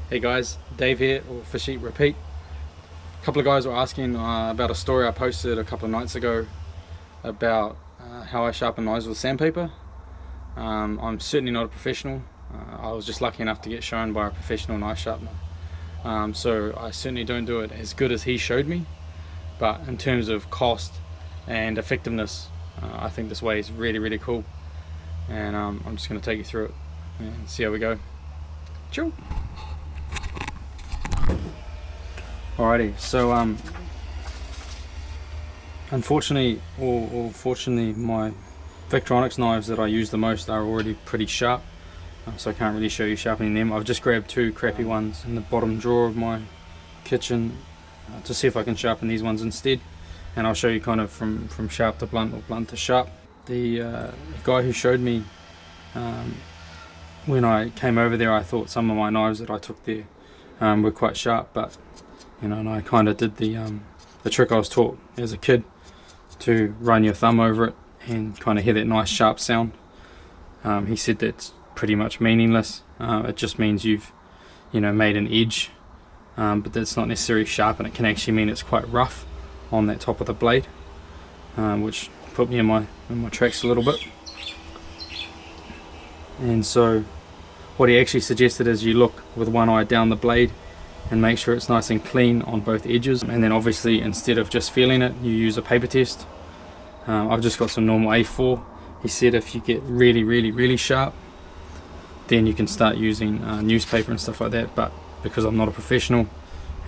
Hey guys, Dave here, or Fish Eat Repeat. A couple of guys were asking about a story I posted a couple of nights ago about how I sharpen knives with sandpaper. I'm certainly not a professional. I was just lucky enough to get shown by a professional knife sharpener. So I certainly don't do it as good as he showed me, but in terms of cost and effectiveness, I think this way is really cool. And I'm just going to take you through it and see how we go. Chill. Alrighty, so unfortunately or fortunately, my Victronics knives that I use the most are already pretty sharp, so I can't really show you sharpening them. I've just grabbed two crappy ones in the bottom drawer of my kitchen to see if I can sharpen these ones instead, and I'll show you kind of from sharp to blunt or blunt to sharp. The guy who showed me, when I came over there, I thought some of my knives that I took there were quite sharp, but you know, and I kind of did the trick I was taught as a kid, to run your thumb over it and kind of hear that nice sharp sound. He said that's pretty much meaningless. It just means you've, you know, made an edge, but that's not necessarily sharp, and it can actually mean it's quite rough on that top of the blade, which put me in my tracks a little bit. And so what he actually suggested is you look with one eye down the blade and make sure it's nice and clean on both edges, and then obviously instead of just feeling it, you use a paper test. I've just got some normal A4. He said if you get really sharp, then you can start using newspaper and stuff like that, but because I'm not a professional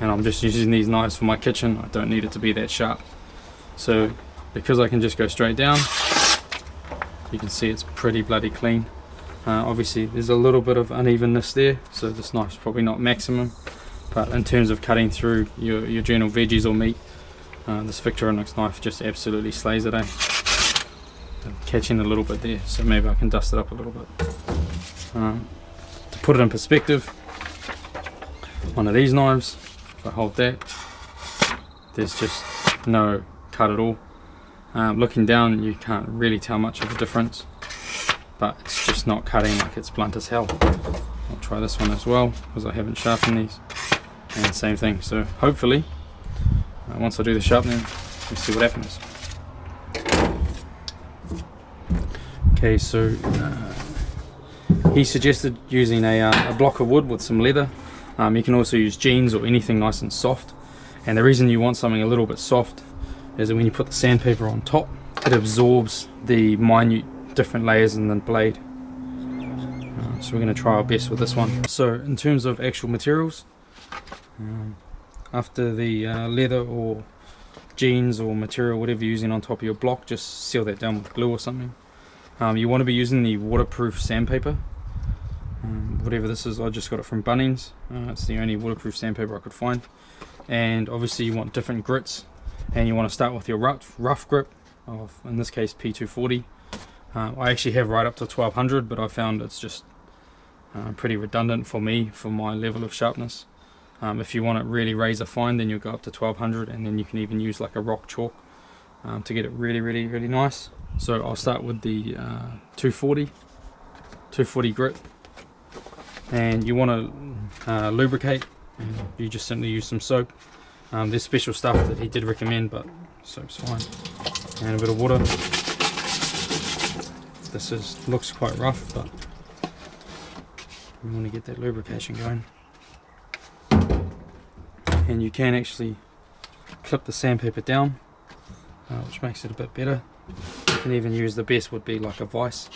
and I'm just using these knives for my kitchen, I don't need it to be that sharp. So because I can just go straight down, you can see it's pretty bloody clean. Obviously there's a little bit of unevenness there, so this knife's probably not maximum, but in terms of cutting through your general veggies or meat, this Victronics knife just absolutely slays it. I'm catching a little bit there, so maybe I can dust it up a little bit. To put it in perspective, one of these knives, if I hold that, there's just no cut at all. Looking down, you can't really tell much of a difference, but it's just not cutting like it's blunt as hell. I'll try this one as well because I haven't sharpened these, and same thing. So hopefully once I do the sharpening, we'll see what happens. Okay, so he suggested using a block of wood with some leather. You can also use jeans or anything nice and soft, and the reason you want something a little bit soft is that when you put the sandpaper on top, it absorbs the minute different layers in the blade. So we're going to try our best with this one. So in terms of actual materials, after the leather or jeans or material, whatever you're using on top of your block, just seal that down with glue or something. You want to be using the waterproof sandpaper, whatever this is. I just got it from Bunnings. It's the only waterproof sandpaper I could find. And obviously you want different grits, and you want to start with your rough grip of, in this case, P240. I actually have right up to 1200, but I found it's just pretty redundant for me, for my level of sharpness. If you want it really razor fine, then you'll go up to 1200, and then you can even use like a rock chalk to get it really nice. So I'll start with the 240 grit, and you want to lubricate, and you just simply use some soap. There's special stuff that he did recommend, but soap's fine, and a bit of water. This looks quite rough, but we want to get that lubrication going. And you can actually clip the sandpaper down, which makes it a bit better. You can even use, the best would be like a vise,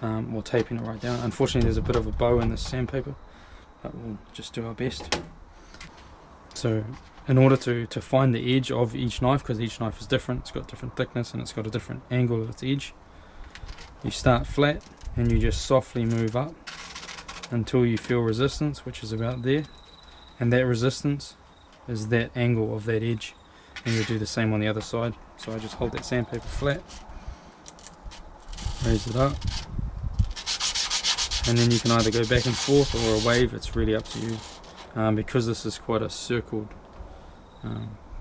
or taping it right down. Unfortunately there's a bit of a bow in this sandpaper, but we'll just do our best. So in order to find the edge of each knife, because each knife is different, it's got different thickness and it's got a different angle of its edge, you start flat and you just softly move up until you feel resistance, which is about there, and that resistance is that angle of that edge, and you'll do the same on the other side. So I just hold that sandpaper flat, raise it up, and then you can either go back and forth or a wave. It's really up to you. Because this is quite a circled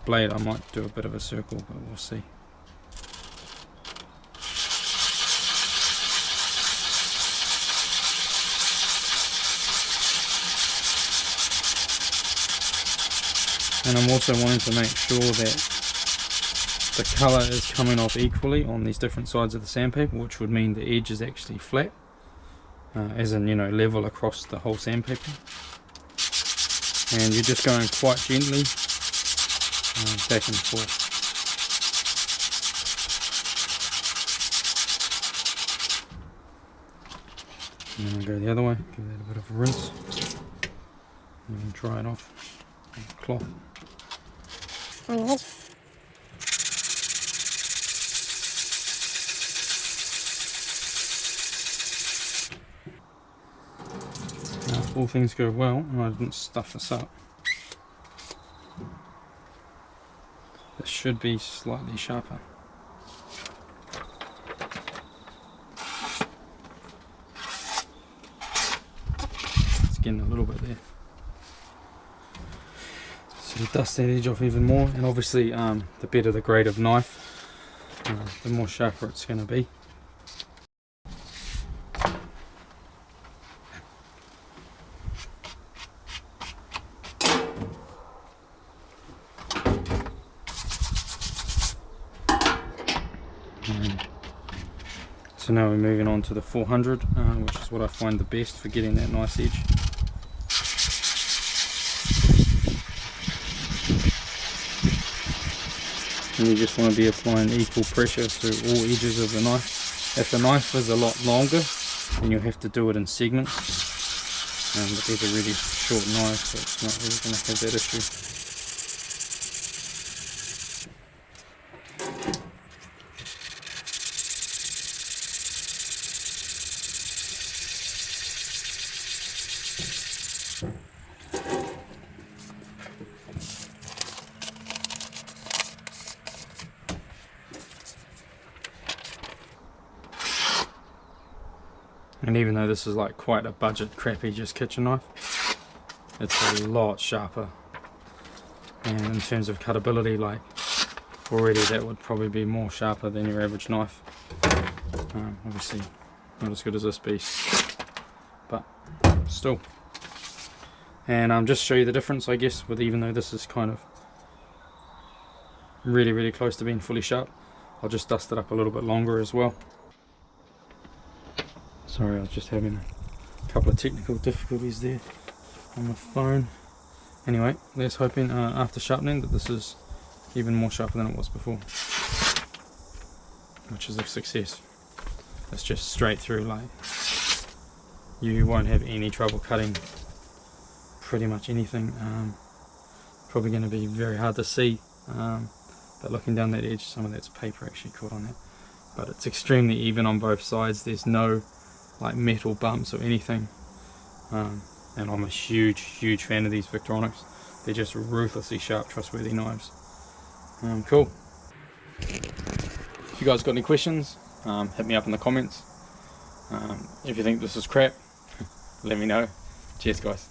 blade, I might do a bit of a circle, but we'll see. And I'm also wanting to make sure that the colour is coming off equally on these different sides of the sandpaper, which would mean the edge is actually flat, as in, you know, level across the whole sandpaper. And you're just going quite gently back and forth. And then I'll go the other way, give that a bit of a rinse, and then dry it off with a cloth. Now, if all things go well and I didn't stuff this up, this should be slightly sharper. It's getting a little bit there. So dust that edge off even more, and obviously the better the grade of knife, the more sharper it's going to be. So now we're moving on to the 400, which is what I find the best for getting that nice edge. And you just want to be applying equal pressure to all edges of the knife. If the knife is a lot longer, then you'll have to do it in segments. But these are really short knives, so it's not really going to have that issue. And even though this is like quite a budget crappy just kitchen knife, it's a lot sharper, and in terms of cuttability, like already that would probably be more sharper than your average knife. Obviously not as good as this beast, but still. And just show you the difference, I guess, with even though this is kind of really close to being fully sharp, I'll just dust it up a little bit longer as well. Sorry, I was just having a couple of technical difficulties there on the phone. Anyway, let's hoping after sharpening that this is even more sharper than it was before, which is a success. It's just straight through, like you won't have any trouble cutting pretty much anything. Probably going to be very hard to see, but looking down that edge, some of that's paper actually caught on that, but it's extremely even on both sides. There's no like metal bumps or anything, and I'm a huge fan of these Victronics. They're just ruthlessly sharp, trustworthy knives. Cool. If you guys got any questions, hit me up in the comments. If you think this is crap, let me know. Cheers guys.